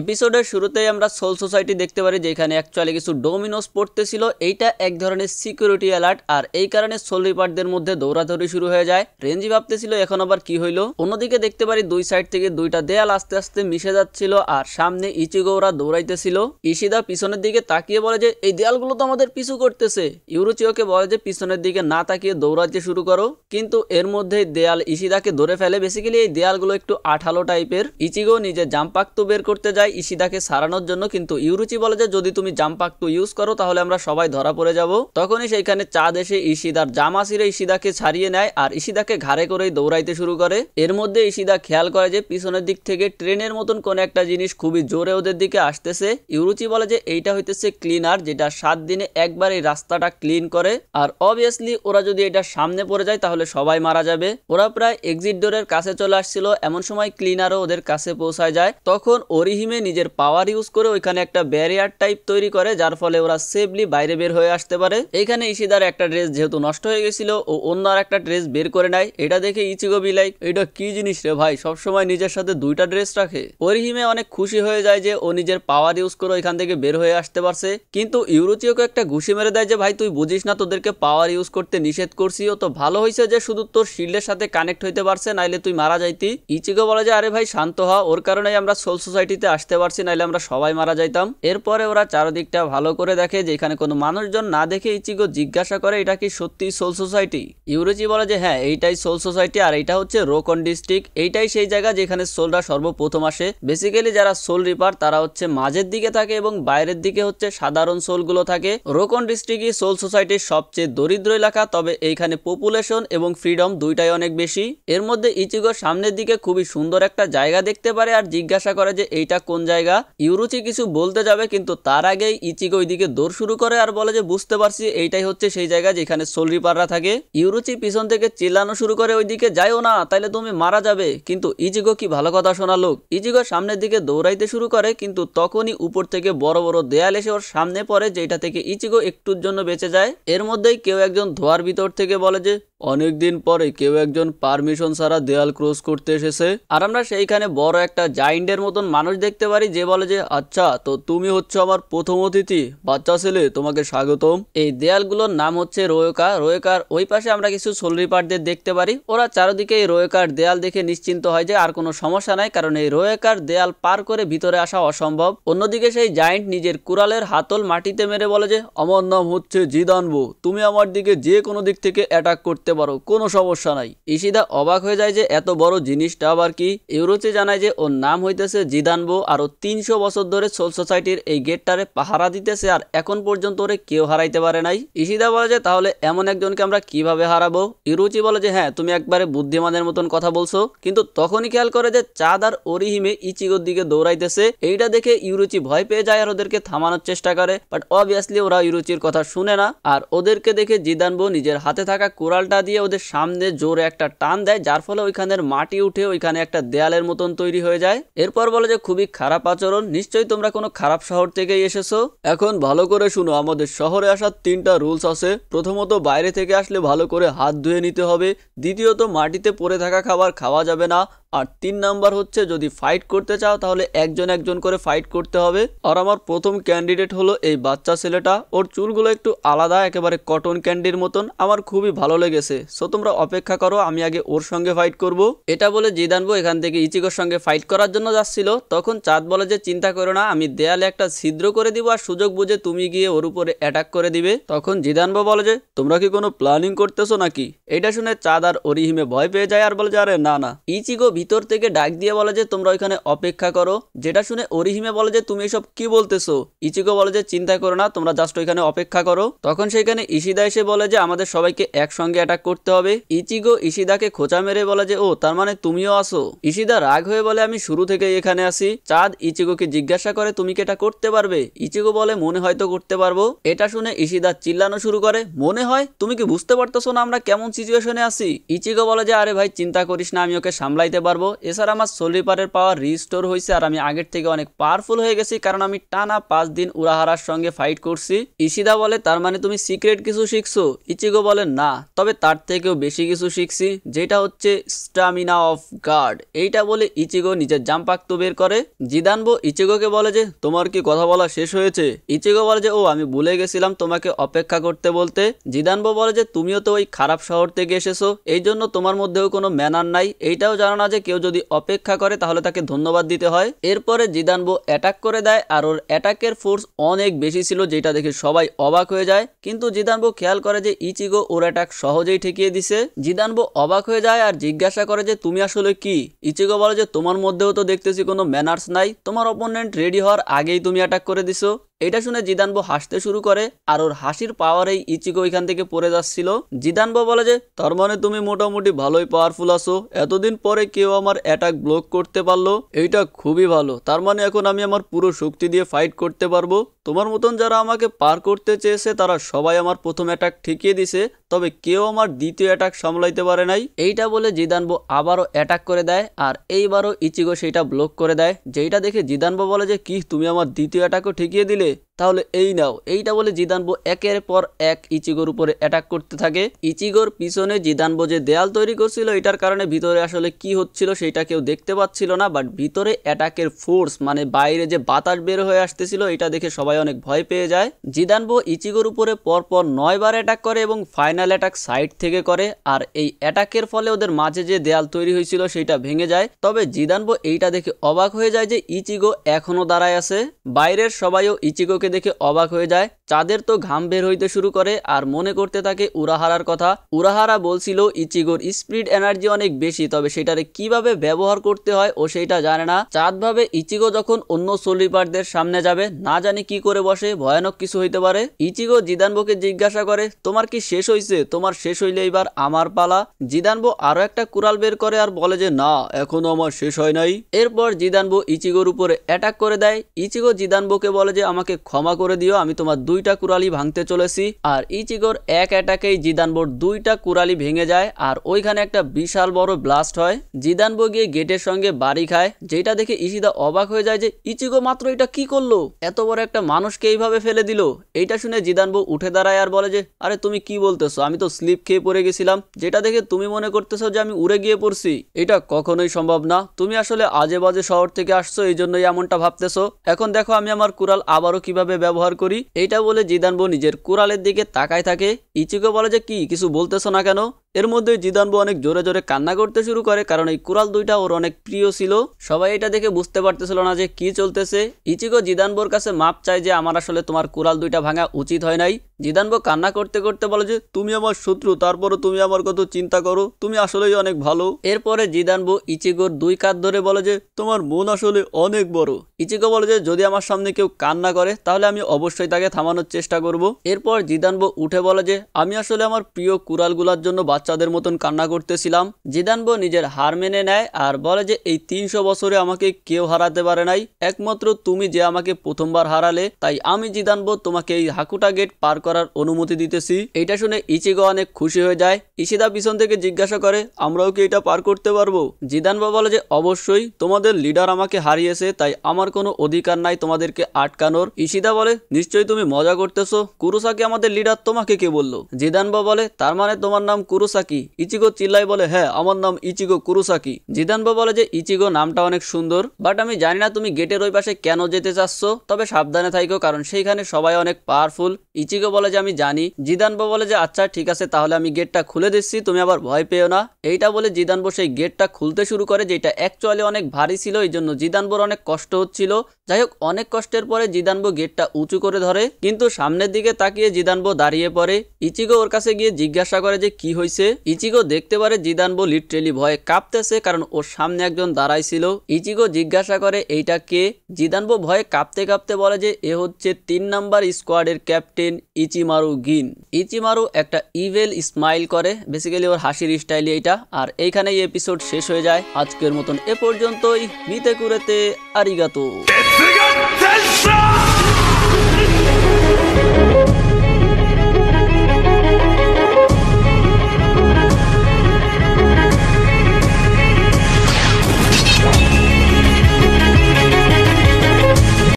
এপিসোডের শুরুতেই আমরা সোল সোসাইটি দেখতে পারি যেখানে অ্যাকচুয়ালি কিছু ডোমিনোস পড়তেছিল। এইটা এক ধরনের সিকিউরিটি অ্যালার্ট, আর এই কারণে সোল রিপারদের মধ্যে দৌড়াদৌড়ি শুরু হয়ে যায়। রেঞ্জি ভাবতেছিল এখন আবার কি হইলো। অন্যদিকে দেখতে পারি দুই সাইড থেকে দুইটা দেয়াল আস্তে আস্তে মিশে যাচ্ছিল, আর সামনে ইচিগোরা দৌড়াইতেছিল। ইশিদা পিছনের দিকে তাকিয়ে বলে যে এই দেয়ালগুলো তো আমাদের পিছু করতেছে। ইউরোচিওকে বলে যে পিছনের দিকে না তাকিয়ে দৌড়াতে শুরু করো, কিন্তু এর মধ্যে দেয়াল ইশিদাকে ধরে ফেলে। বেসিক্যালি এই দেয়ালগুলো একটু আঠালো টাইপের। ইচিগো নিজে জাম্পাক্তু বের করতে যায় ইশিদাকে সারানোর জন্য, কিন্তু ইউরুচি বলে যে যদি তুমি জাম্পাক্তু ইউজ করো তাহলে আমরা সবাই ধরা পড়ে যাব। তখনই সেইখানে চাঁদ এসে ইশিদার জামা ছিঁড়ে ইশিদাকে ছাড়িয়ে নেয়, আর ইশিদাকে ঘাড়ে করেই দৌড়াইতে শুরু করে। এর মধ্যে ইশিদা খেয়াল করে যে পিছনের দিক থেকে ট্রেনের মতন কোন একটা জিনিস খুবই জোরে ওদের দিকে আসতেছে। ইউরুচি বলে যে এইটা হইতেছে ক্লিনার, যেটা 7 দিনে একবার এই রাস্তাটা ক্লিন করে, আর অবভিয়াসলি ওরা যদি এটা সামনে পড়ে যায় তাহলে সবাই মারা যাবে। ওরা প্রায় এক্সিট ডোরের কাছে চলে আসছিল, এমন সময় ক্লিনারও ওদের কাছে পৌঁছায় যায়। তখন ওরিহিমে নিজের পাওয়ার ইউজ করে ওইখানে একটা ব্যারিয়ার টাইপ তৈরি করে, যার ফলে ওরা সেফলি বাইরে বের হয়ে আসতে পারে। এইখানে ইশিদার একটা ড্রেস যেহেতু নষ্ট হয়ে গেছিল, ও অন্য আর একটা ড্রেস বের করে নেয়। এটা দেখে ইচিগো বি লাইক, এটা কি জিনিস রে ভাই, সবসময় নিজের সাথে দুইটা ড্রেস রাখে। ওরিহিমে অনেক খুশি হয়ে যায় যে ও নিজের পাওয়ার ইউজ করে ওইখান থেকে বের হয়ে আসতে পারছে, কিন্তু ইউরোচিওকে একটা ঘুষি মেরে দেয় যে ভাই তুই বুঝিস না, তোদেরকে পাওয়ার ইউজ করতে নিষেধ করছি। ও তো ভালো হয়েছে যে শুধু তোর শিল্ডের সাথে কানেক্ট হইতে পারছে, নাইলে তুই মারা যাইতি। ইচিগো বলে যে আরে ভাই শান্ত হ, ওর কারণেই আমরা সোল সোসাইটিতে আসতে পারছি, নাইলে আমরা সবাই মারা যাইতাম। এরপরে ওরা চারদিকটা ভালো করে দেখে যে এখানে কোনো মানুষজন না দেখে ইচিগো জিজ্ঞাসা করে এটা কি সত্যি সোল সোসাইটি। ইউরোচি বলে যে হ্যাঁ এইটাই সোল সোসাইটি, আর এইটা হচ্ছে রোকন ডিস্ট্রিক্ট। এইটাই সেই জায়গা যেখানে সোলরা সর্বপ্রথম আসে। বেসিক্যালি যারা সোল রিপার তারা হচ্ছে মাঝের দিকে থাকে এবং বাইরের দিকে হচ্ছে সাধারণ সোলগুলো থাকে। রোকন ডিস্ট্রিক্টই সোল সোসাইটির সবচেয়ে দরিদ্র এলাকা, তবে এইখানে পপুলেশন এবং ফ্রিডম দুইটাই অনেক বেশি। এর মধ্যে ইচিগো সামনের দিকে খুবই সুন্দর একটা জায়গা দেখতে পারে আর জিজ্ঞাসা করে যে এইটা কোন জায়গা। ইউরুচি কিছু বলতে যাবে, কিন্তু তার আগেই ইচিগো ওইদিকে দৌড় শুরু করে আর বলে যে বুঝতে পারছি এইটাই হচ্ছে সেই জায়গা যেখানে সোল রিপাররা থাকে। ইউরুচি পিছন থেকে চিল্লানো শুরু করে ওইদিকে যাইও না, তাইলে তুমি মারা যাবে। কিন্তু ইচিগো কি ভালো কথা শোনা লোক। ইচিগো সামনের দিকে দৌড়াইতে শুরু করে, কিন্তু তখনই উপর থেকে বড় বড় দেয়াল এসে ওর সামনে পড়ে, যেটা থেকে ইচিগো একটুর জন্য বেঁচে যায়। এর মধ্যেই কেউ একজন ধোয়ার ভিতর থেকে বলে যে অনেকদিন পরে কেউ একজন পারমিশন ছাড়া দেয়াল ক্রস করতে এসেছে। আর আমরা সেইখানে বড় একটা জাইন্টের মতন মানুষ দেখতে পারি, যে বলে যে আচ্ছা তো তুমি হচ্ছে আমার প্রথম অতিথি, বাচ্চা ছেলে, তোমাকে স্বাগতম। এই দেয়ালগুলোর নাম হচ্ছে রোয়েকা। রোয়েকার ওই পাশে আমরা কিছু সোল রিপারদের দেখতে পারি। ওরা চারদিকে এই রোয়েকার দেয়াল দেখে নিশ্চিন্ত হয় যে আর কোনো সমস্যা নাই, কারণ এই রোয়েকার দেয়াল পার করে ভিতরে আসা অসম্ভব। অন্যদিকে সেই জাইন্ট নিজের কুড়ালের হাতল মাটিতে মেরে বলে যে আমার নাম হচ্ছে জিদানবো, তুমি আমার দিকে যে কোনো দিক থেকে অ্যাটাক করতে পারো, কোনো সমস্যা নাই। ইশিদা অবাক হয়ে যায় যে এত বড় জিনিসটা আবার কি। ইউরোচি জানায় যে ওর নাম হইতেছে জিদানবো, আর ও 300 বছর ধরে সোল সোসাইটির এই গেটটারে পাহারা দিতেছে, আর এখন পর্যন্ত ওরে কেউ হারাইতে পারে নাই। ইশিদা বলে যে তাহলে এমন একজনকে আমরা কিভাবে হারাবো। ইউরোচি বলে যে হ্যাঁ তুমি একবারে বুদ্ধিমানের মতন কথা বলছো, কিন্তু তখনই খেয়াল করে যে চাঁদ আর ওরিহিমে ইচিগোর দিকে দৌড়াইতেছে। এইটা দেখে ইউরোচি ভয় পেয়ে যায় আর ওদেরকে থামানোর চেষ্টা করে, বাট অবভিয়াসলি ওরা ইউরোচির কথা শুনে না। আর ওদেরকে দেখে জিদানবো নিজের হাতে থাকা কুড়ালটা দিয়ে ওদের সামনে জোরে একটা টান দেয়, যার ফলে ওইখানের মাটি উঠে ওইখানে একটা দেয়ালের মতন তৈরি হয়ে যায়। এরপর বলে যে খুবই খারাপ আচরণ, নিশ্চয়ই তোমরা কোনো খারাপ শহর থেকেই এসেছো। এখন ভালো করে শুনো, আমাদের শহরে আসার 3টা রুলস আছে। প্রথমত বাইরে থেকে আসলে ভালো করে হাত ধুয়ে নিতে হবে, দ্বিতীয়ত মাটিতে পড়ে থাকা খাবার খাওয়া যাবে না, আর 3 নাম্বার হচ্ছে যদি ফাইট করতে চাও তাহলে একজন একজন করে ফাইট করতে হবে। আর আমার প্রথম ক্যান্ডিডেট হলো এই বাচ্চা ছেলেটা, ওর চুলগুলো একটু আলাদা, একেবারে কটন ক্যান্ডির মতন, আমার খুবই ভালো লেগেছে। সো তোমরা অপেক্ষা করো, আমি আগে ওর সঙ্গে ফাইট করব। এটা বলে জিদানবো এখান থেকে ইচিগোর সঙ্গে ফাইট করার জন্য যাচ্ছিল। তখন চাঁদ বলে যে চিন্তা করো না, আমি দেয়ালে একটা ছিদ্র করে দিব, আর সুযোগ বুঝে তুমি গিয়ে ওর উপরে অ্যাটাক করে দিবে। তখন জিদানবো বলে যে তোমরা কি কোনো প্ল্যানিং করতেছো নাকি। এটা শুনে চাঁদ আর ওরিহিমে ভয় পেয়ে যায় আর বলে যে আরে না না। ইচিগো ভিতর থেকে ডাক দিয়ে বলে যে তোমরা ওইখানে অপেক্ষা করো, যেটা শুনে ওরিহিমে বলে যে তুমি এসব কি বলতেছো। ইচিগো বলে যে চিন্তা করো না, তোমরা জাস্ট ওইখানে অপেক্ষা করো। তখন সেখানে ইশিদা এসে বলে যে আমাদের সবাইকে একসঙ্গে অ্যাটাক করতে হবে। ইচিগো ইশিদাকে খোঁচা মেরে বলে যে ও তার মানে তুমিও আসো। ইশিদা রাগ হয়ে বলে আমি শুরু থেকেই এখানে আসি। চাঁদ ইচিগোকে জিজ্ঞাসা করে তুমি কি এটা করতে পারবে। ইচিগো বলে মনে হয় তো করতে পারবো। এটা শুনে ইশিদা চিল্লানো শুরু করে মনে হয়, তুমি কি বুঝতে পারতেছো না আমরা কেমন সিচুয়েশনে আছি। ইচিগো বলে যে আরে ভাই চিন্তা করিস না, আমি ওকে সামলাইতে পারবো। পারবো। এছাড়া আমার সোল রিপারের পাওয়ার রিস্টোর হয়েছে আর আমি আগের থেকে অনেক পাওয়ারফুল হয়ে গেছি, কারণ আমি টানা 5 দিন উরাহারার সঙ্গে ফাইট করছি। ইশিদা বলে তার মানে তুমি সিক্রেট কিছু শিখছো? ইচিগো বলে না, তবে তার থেকেও বেশি কিছু শিখছি, যেটা হচ্ছে স্টামিনা অফ গার্ড। এইটা বলে ইচিগো নিজের জাম্পাক্ত বের করে। জিদানবো ইচিগোকে বলে যে তোমার কি কথা বলা শেষ হয়েছে? ইচিগো বলে যে ও আমি ভুলে গেছিলাম তোমাকে অপেক্ষা করতে বলতে। জিদানবো বলে যে তুমিও তো ওই খারাপ শহর থেকে এসেছো, এই জন্য তোমার মধ্যেও কোনো ম্যানার নাই, এইটাও জানো না যে কেউ যদি অপেক্ষা করে তাহলে তাকে ধন্যবাদ দিতে হয়। এরপরে জিদানবো অ্যাটাক করে দেয় আর ওর অ্যাটাকের ফোর্স অনেক বেশি ছিল, যেটা দেখে সবাই অবাক হয়ে যায়। কিন্তু জিদানবো খেয়াল করে যে ইচিগো ওর অ্যাটাক সহজেই ঠেকিয়ে দিছে। জিদানবো অবাক হয়ে যায় আর জিজ্ঞাসা করে যে তুমি আসলে কি? ইচিগো বলে যে তোমার মধ্যেও তো দেখতেছি কোনো ম্যানার্স নাই, তোমার অপোনেন্ট রেডি হওয়ার আগেই তুমি অ্যাটাক করে দিছো। এটা শুনে জিদানবো হাসতে শুরু করে আর ওর হাসির পাওয়ারেই ইচিগো ওইখান থেকে পড়ে যাচ্ছিল। জিদানবো বলে যে তার মানে তুমি মোটামুটি ভালোই পাওয়ারফুল আছো, এতদিন পরে কেউ আমার অ্যাটাক ব্লক করতে পারলো, এইটা খুবই ভালো। তার মানে এখন আমি আমার পুরো শক্তি দিয়ে ফাইট করতে পারবো। তোমার মতন যারা আমাকে পার করতে চেয়েছে তারা সবাই আমার প্রথম অ্যাটাক ঠেকিয়ে দিছে, তবে কেউ আমার দ্বিতীয় অ্যাটাক সামলাইতে পারে নাই। এইটা বলে জিদানবো আবারও অ্যাটাক করে দেয় আর এইবারও ইচিগো সেটা ব্লক করে দেয়। যেটা দেখে জিদানবো বলে যে কি তুমি আমার দ্বিতীয় অ্যাটাকও ঠেকিয়ে দিলে, তাহলে এই নাও। এইটা বলে জিদানবো একের পর এক ইচিগোর উপরে অ্যাটাক করতে থাকে। ইচিগোর পিছনে জিদানবো যে দেয়াল তৈরি করছিল এটার কারণে ভিতরে আসলে কি হচ্ছিল সেটা কেউ দেখতে পাচ্ছিল না, বাট ভিতরে অ্যাটাকের ফোর্স মানে বাইরে যে বাতাস বের হয়ে আসতেছিল এটা দেখে সবাই অনেক ভয় পেয়ে যায়। জিদানবো ইচিগোর উপরে পরপর 9 বার অ্যাটাক করে এবং ফাইনাল অ্যাটাক সাইড থেকে করে, আর এই অ্যাটাকের ফলে ওদের মাঝে যে দেয়াল তৈরি হয়েছিল সেটা ভেঙে যায়। তবে জিদানবো এইটা দেখে অবাক হয়ে যায় যে ইচিগো এখনো দাঁড়ায় আছে। বাইরের সবাইও ইচিগোকে দেখে অবাক হয়ে যায়। চাঁদের তো ঘাম বের হইতে শুরু করে আর মনে করতে থাকে উরাহারার কথা। উরাহারা বলছিল ইচিগোর স্পিড এনার্জি অনেক বেশি, তবে সেটারে কিভাবে ব্যবহার করতে হয় ও সেটা জানে না। চাঁদ ভাবে ইচিগো যখন অন্য সোল রিপারদের সামনে যাবে না জানি কি করে বসে, ভয়ানক কিছু হইতে পারে। ইচিগো জিদানবোকে জিজ্ঞাসা করে তোমার কি শেষ হইছে? তোমার শেষ হইলে এবার আমার পালা। জিদানবো আরো একটা কুড়াল বের করে আর বলে যে না এখনো আমার শেষ হয় নাই। এরপর জিদানবো ইচিগোর উপরে অ্যাটাক করে দেয়। ইচিগো জিদানবোকে বলে যে আমাকে ক্ষমা করে দিও, আমি তোমার 2টা কুড়ালি ভাঙতে চলেছি। আর ইচিগোর এক অ্যাটাকেই জিদানবোর 2টা কুড়ালি ভেঙে যায় আর ওইখানে একটা বিশাল বড় ব্লাস্ট হয়। জিদানবো গিয়ে গেটের সঙ্গে বাড়ি খায়, যেটা দেখে ইশিদা অবাক হয়ে যায় যে ইচিগো মাত্র এটা কি করলো, এত বড় একটা মানুষকে এইভাবে ফেলে দিল। এইটা শুনে জিদানবো উঠে দাঁড়ায় আর বলে যে আরে তুমি কি বলতেছো, আমি তো স্লিপ খেয়ে পড়ে গেছিলাম, যেটা দেখে তুমি মনে করতেছো যে আমি উড়ে গিয়ে পড়ছি, এটা কখনোই সম্ভব না। তুমি আসলে আজে বাজে শহর থেকে আসছো, এই জন্যই এমনটা ভাবতেছো। এখন দেখো আমি আমার কুড়াল আবারও কিভাবে ব্যবহার করি। এইটা বলে জিদানবো নিজের কুড়ালের দিকে তাকায় থাকে। ইচিগো বলে যে কি কিছু বলতেছো না কেন? এর মধ্যে জিদানবো অনেক জোরে জোরে কান্না করতে শুরু করে, কারণ এই কুড়াল 2টা ওর অনেক প্রিয় ছিল। সবাই এটা দেখে বুঝতে পারতেছিল না যে কি চলতেছে। ইচিগো জিদানবোর কাছে মাপ চায় যে আমার আসলে তোমার কুড়াল 2টা ভাঙা উচিত হয় নাই। জিদানবো কান্না করতে করতে বলে যে তুমি আমার শত্রু, তারপরও তুমি আমার কত চিন্তা করো, তুমি আসলেই অনেক ভালো। এরপরে জিদানবো ইচিগোর 2 কাঁধ ধরে বলে যে তোমার মন আসলে অনেক বড়। ইচিগো বলে যে যদি আমার সামনে কেউ কান্না করে তাহলে আমি অবশ্যই তাকে থামানোর চেষ্টা করব। এরপর জিদানবো উঠে বলে যে আমি আসলে আমার প্রিয় কুড়ালগুলোর জন্য বাচ্চাদের মতন কান্না করতেছিলাম। জিদানবো নিজের হার মেনে নেয় আর বলে যে এই 300 বছরে আমাকে কেউ হারাতে পারে নাই, একমাত্র তুমি যে আমাকে প্রথমবার হারালে, তাই আমি জিদানবো তোমাকে এই হাকুটা গেট পার করার অনুমতি দিতেছি। এটা শুনে ইচিগো অনেক খুশি হয়ে যায়। ইশিদা পিছন থেকে জিজ্ঞাসা করে আমরাও কি এটা পার করতে পারবো? জিদানবো বলে যে অবশ্যই, তোমাদের লিডার আমাকে হারিয়েছে, তাই আমার কোনো অধিকার নাই তোমাদেরকে আটকানোর। ইশিদা বলে নিশ্চয়ই তুমি মজা করতেছো, কুরোসাকি আমাদের লিডার, তোমাকে কে বললো? জিদানবো বলে তার মানে তোমার নাম কুরোসাকি? ইচিগো চিল্লাই বলে হ্যাঁ আমার নাম ইচিগো কুরোসাকি। জিদানবো বলে যে ইচিগো নামটা অনেক সুন্দর, বাট আমি জানি না তুমি গেটের ওই পাশে কেন যেতে চাচ্ছ, তবে সাবধানে থাইকো কারণ সেইখানে সবাই অনেক পাওয়ারফুল। ইচিগো বলে যে আমি জানি। জিদানবো বলে যে আচ্ছা ঠিক আছে, তাহলে আমি গেটটা খুলে দিচ্ছি, তুমি আবার ভয় পেও না। এইটা বলে জিদানবো সেই গেটটা খুলতে শুরু করে, যেটা অ্যাকচুয়ালি অনেক ভারী ছিল, এই জন্য জিদানবোর অনেক কষ্ট হচ্ছিল। যাই হোক অনেক কষ্টের পরে জিদানবো গেটটা উঁচু করে ধরে, কিন্তু সামনের দিকে তাকিয়ে জিদানবো দাঁড়িয়ে পড়ে। ইচিগো ওর কাছে গিয়ে জিজ্ঞাসা করে যে কি হয়েছে। ইচিগো দেখতে পারে জিদানবো লিটারেলি ভয়ে কাঁপতেছে, কারণ ওর সামনে একজন দাঁড়াইছিল। ইচিগো জিজ্ঞাসা করে এইটা কে? জিদানবো ভয়ে কাঁপতে কাঁপতে বলে যে এ হচ্ছে 3 নাম্বার স্কোয়াডের ক্যাপ্টেন ইচিমারু গিন। ইচিমারু একটা ইভেল স্মাইল করে, বেসিক্যালি ওর হাসির স্টাইল এইটা। আর এইখানে এই এপিসোড শেষ হয়ে যায়। আজকের মতন এ পর্যন্তই। নিতে কুরেতে আরিগাতো।